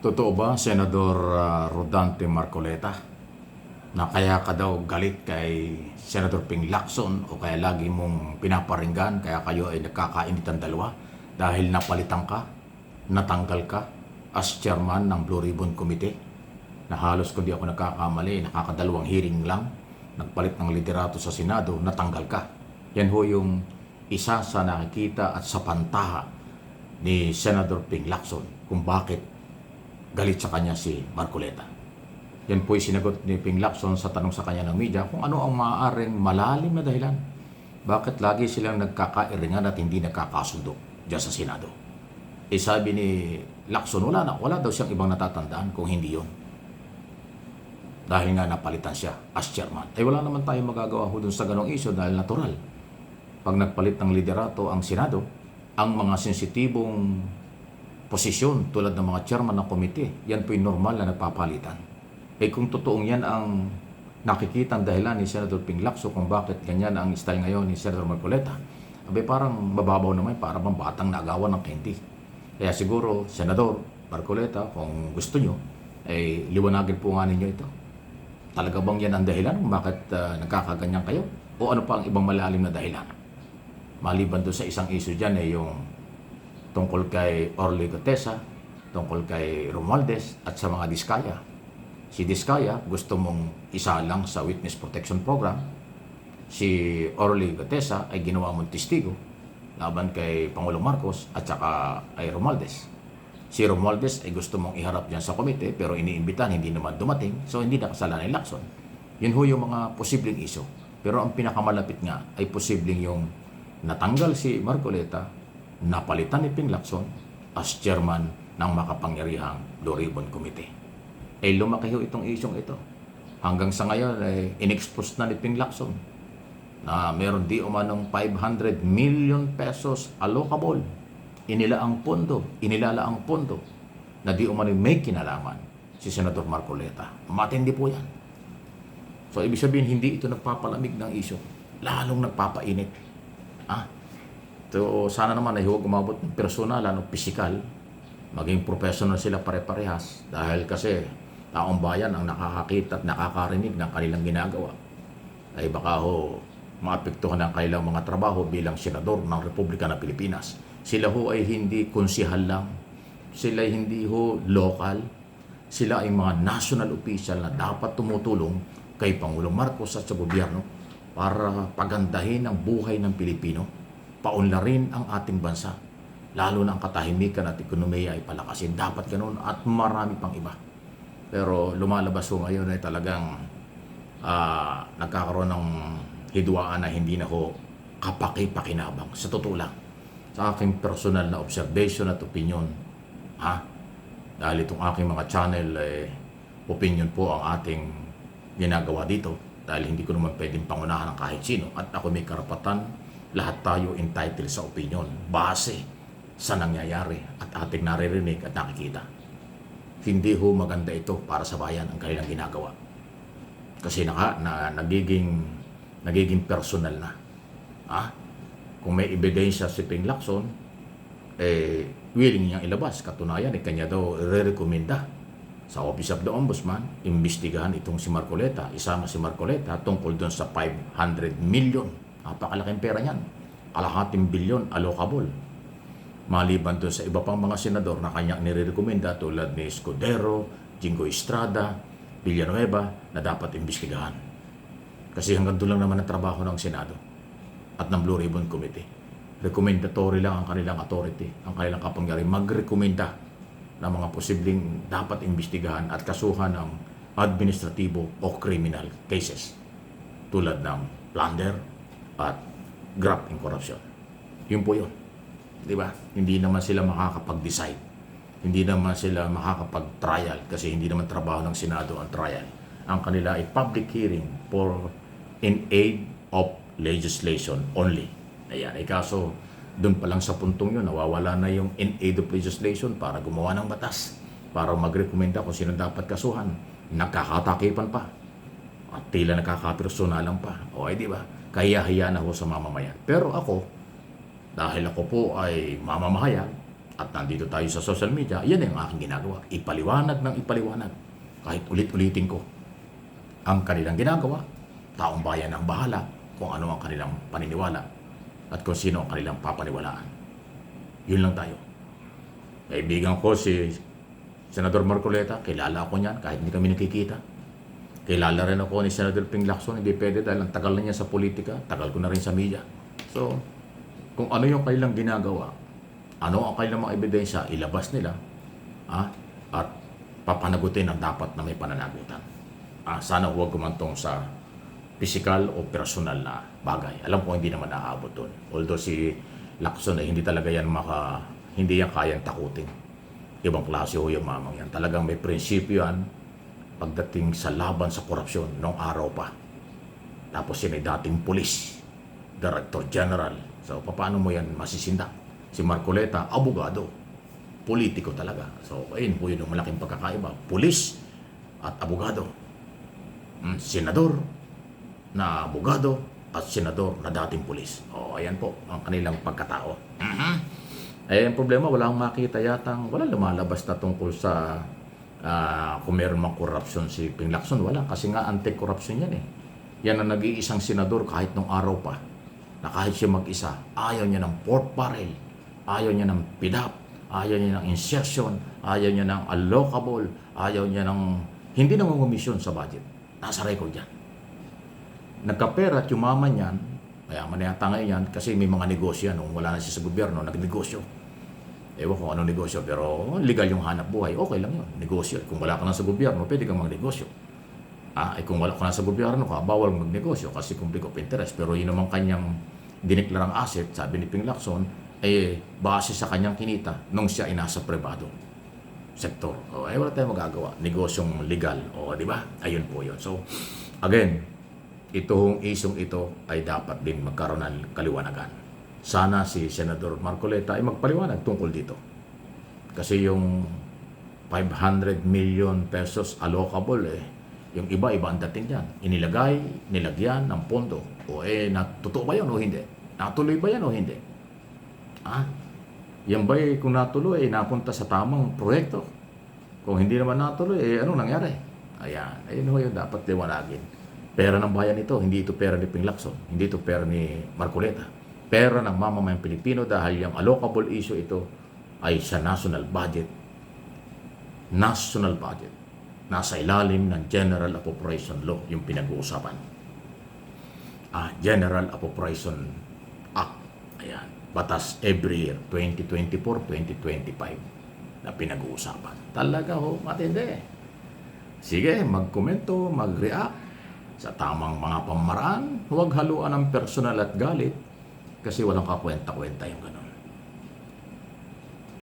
Totoo ba, Senador Rodante Marcoleta, na kaya ka daw galit kay Senator Ping Lacson o kaya lagi mong pinaparinggan kaya kayo ay nagkakainit ang dalawa dahil napalitan ka, natanggal ka as chairman ng Blue Ribbon Committee na halos kung di ako nagkakamali, nakakadalawang hearing lang, nagpalit ng liderato sa Senado, natanggal ka. Yan ho yung isa sa nakikita at sa pantaha ni Senator Ping Lacson kung bakit galit sa kanya si Marcoleta. Yan po'y sinagot ni Ping Lacson sa tanong sa kanya ng media kung ano ang maaaring malalim na dahilan. Bakit lagi silang nagkakairingan at hindi nagkakasundo dyan sa Senado? Eh sabi ni Lacson, wala daw siyang ibang natatandaan kung hindi yon. Dahil nga napalitan siya as chairman. Eh wala naman tayong magagawa ho dun sa ganong issue dahil natural. Pag nagpalit ng liderato ang Senado, ang mga sensitibong posisyon tulad ng mga chairman ng komite, yan po'y normal na nagpapalitan. Eh kung totoong yan ang nakikitang dahilan ni Senator Ping Lacson kung bakit ganyan ang style ngayon ni Senator Marcoleta, abay parang mababaw naman, para bang batang naagawan ng candy. Kaya siguro, Senador Marcoleta, kung gusto nyo, ay liwanagin po nga ninyo ito. Talaga bang yan ang dahilan kung bakit nagkakaganyan kayo? O ano pa ang ibang malalim na dahilan? Maliban doon sa isang issue dyan ay yung tungkol kay Orly Gutesa, tungkol kay Romualdez at sa mga Diskaya. Si Diskaya gusto mong isa lang sa Witness Protection Program. Si Orly Gutesa ay ginawa mong testigo laban kay Pangulong Marcos at saka ay Romualdez. Si Romualdez ay gusto mong iharap dyan sa komite pero iniimbitan, hindi naman dumating, so hindi nakasalanan ni Lacson. Yun ho yung mga posibleng issue. Pero ang pinakamalapit nga ay posibleng yung natanggal si Marcoleta, napalitan ni Ping Lacson as chairman ng makapangyarihang Blue Ribbon Committee. Eh lumaki ho itong isyong ito. Hanggang sa ngayon ay inexpose na ni Ping Lacson na meron di umanong 500 million pesos allocable. Inilala ang pondo na di umano may kinalaman si Senator Marcoleta. Matindi po yan. So ibig sabihin hindi ito nagpapalamig ng isyo, lalong nagpapainit. So, sana naman ay huwag umabot ng personal, pisikal, maging professional sila pare-parehas dahil kasi taong bayan ang nakakakita at nakakarinig ng kanilang ginagawa. Ay baka ho maapektuhan ang kanilang mga trabaho bilang senador ng Republika ng Pilipinas. Sila ho ay hindi konsihal lang, sila ay hindi ho local, sila ay mga national official na dapat tumutulong kay Pangulong Marcos at sa gobyerno para pagandahin ang buhay ng Pilipino, paunlarin ang ating bansa, lalo na ang katahimikan at ekonomiya ay palakasin. Dapat ganoon at marami pang iba. Pero lumalabas ho ngayon ay talagang nagkakaroon ng hidwaan na hindi na ho kapaki-pakinabang. Sa totoo lang, sa aking personal na observation at opinion, dahil itong aking mga channel, opinion po ang ating ginagawa dito dahil hindi ko naman pwedeng pangunahan ng kahit sino at ako may karapatan. Lahat tayo entitled sa opinion base sa nangyayari at ating naririnig at nakikita. Hindi ho maganda ito para sa bayan ang kanilang ginagawa. Kasi nagiging personal na. Kung may ebidensya si Ping Lacson, willing niyang ilabas. Katunayan, kanya daw re-recommenda sa Office of the Ombudsman, imbestigahan itong si Marcoleta, isama si Marcoleta tungkol doon sa 500 million. Napakalaking pera niyan. Kalahating bilyon allocable. Maliban doon sa iba pang mga senador na kanyang nire-recommenda tulad ni Escudero, Jingo Estrada, Villanueva na dapat imbestigahan. Kasi hanggang doon lang naman ang trabaho ng Senado at ng Blue Ribbon Committee. Recommendatory lang ang kanilang authority, ang kanilang kapangyarihan magrekomenda ng mga posibleng dapat imbestigahan at kasuhan ng administratibo o criminal cases tulad ng plunder at graft and corruption. Yun po yun. Diba? Hindi naman sila makakapag-decide. Hindi naman sila makakapag-trial kasi hindi naman trabaho ng Senado ang trial. Ang kanila ay public hearing for in aid of legislation only. Ayan. Kaso doon pa lang sa puntong yun, nawawala na yung in aid of legislation para gumawa ng batas, para magrekomenda kung sino dapat kasuhan. Nagkakatakipan pa. At tila nakakapersonalan pa. O ay di ba? Kaya-hiya na ho sa mamamayan. Pero ako, dahil ako po ay mamamayan, at nandito tayo sa social media, yan ang aking ginagawa. Ipaliwanag ng ipaliwanag. Kahit ulit-ulitin ko ang kanilang ginagawa, taong bayan ang bahala kung ano ang kanilang paniniwala at kung sino ang kanilang papaniwalaan. Yun lang tayo. Kaibigan ko si Senador Marcoleta, kilala ako niyan kahit hindi kami nakikita. Kilala rin ako ni Senador Ping Lacson, hindi pwede dahil ang tagal na niya sa politika, tagal ko na rin sa media. So, kung ano yung kailang ginagawa, ano ang kailang mga ebidensya, ilabas nila, at papanagutin ang dapat na may pananagutan. Sana huwag gumantong sa physical o personal na bagay. Alam ko hindi naman naaabot doon. Although si Lacson ay hindi talaga yan hindi yan kayang takutin. Ibang klase ho yung mamang yan. Talagang may prinsipyo yan pagdating sa laban sa korupsyon noong araw pa. Tapos yun ay dating pulis, Director General. So, paano mo yan masisindak? Si Marcoleta, abogado, politiko talaga. So, ayun po yun ang malaking pagkakaiba. Pulis at abogado. Senador na abogado at senador na dating pulis. Ayan po ang kanilang pagkatao. Ang problema, walang makita yatang, walang lumalabas na tungkol sa kung meron mang korupsyon si Ping Lacson. Wala, kasi nga anti-corruption yan eh. Yan ang nag-iisang senador kahit nung araw pa, na kahit siya mag-isa, ayaw niya ng pork barrel, ayaw niya ng PDAP, ayaw niya ng insertion, ayaw niya ng allocable, ayaw niya ng hindi nangungumisyon sa budget. Nasa record yan. Nagkapera at yumaman yan, mayaman na yata ngayon yan, kasi may mga negosyo yan. Nung wala na siya sa gobyerno, nagnegosyo. Ewan kung anong negosyo, pero legal yung hanap buhay, okay lang yun, negosyo. Kung wala ka na sa gobyerno, pwede kang magnegosyo. Kung wala ka na sa gobyerno ka, bawal magnegosyo kasi conflict of interest. Pero yun naman kanyang diniklarang asset, sabi ni Ping Lacson, base sa kanyang kinita nung siya ay nasa privado sektor. Wala tayong magagawa. Negosyong legal. Di ba? Ayun po yun. So, again, itong isong ito ay dapat din magkaroon ng kaliwanagan. Sana si Senador Marcoleta ay magpaliwanag tungkol dito. Kasi yung 500 million pesos allocable, yung iba ang dating dyan. Nilagyan ng pondo. Totoo ba yan o hindi? Natuloy ba yan o hindi? Yan ba kung natuloy, napunta sa tamang proyekto? Kung hindi naman natuloy, anong nangyari? Ayun ho yung dapat liwanagin. Pera ng bayan ito, hindi ito pera ni Ping Lacson, hindi ito pera ni Marcoleta. Pera ng mamamayang Pilipino dahil yung allocable issue ito ay sa national budget. National budget. Nasa ilalim ng General Appropriation Law yung pinag-uusapan. General Appropriation Act. Ayan. Batas every year, 2024-2025 na pinag-uusapan. Talaga ho, matindi. Sige, mag-komento, mag-react sa tamang mga pamaraan. Huwag haluan ng personal at galit kasi walang kakwenta-kwenta yung ganun.